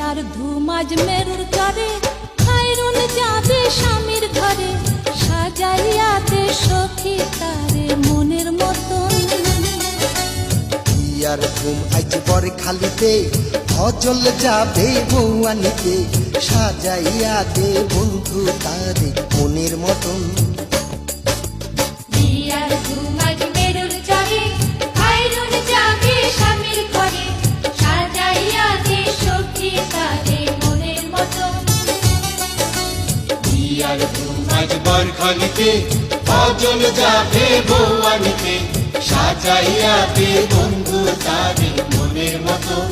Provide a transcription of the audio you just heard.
বিয়ার ধুম আজ মেরুর চরে, খায়রুন যাবে স্বামীর ঘরে, সাজাইয়া দে সখী তারে মনের মতন। বিয়ার ধুম আজ বর খালিতে, হজল যাবে বৌয়ানিতে, সাজাইয়া দে বন্ধু তারে মনের মতন। বিয়ার ধুম আজ মেরুর চরে, খায়রুন যাবে স্বামীর ঘরে, সাজাইয়া দে সখী তারে মনের মতন। বিয়ার ধুম আজ বরখালিতে, হজল যাবে বৌয়ানিতে, সাজাইয়া দে বন্ধু তারে মনের মতন।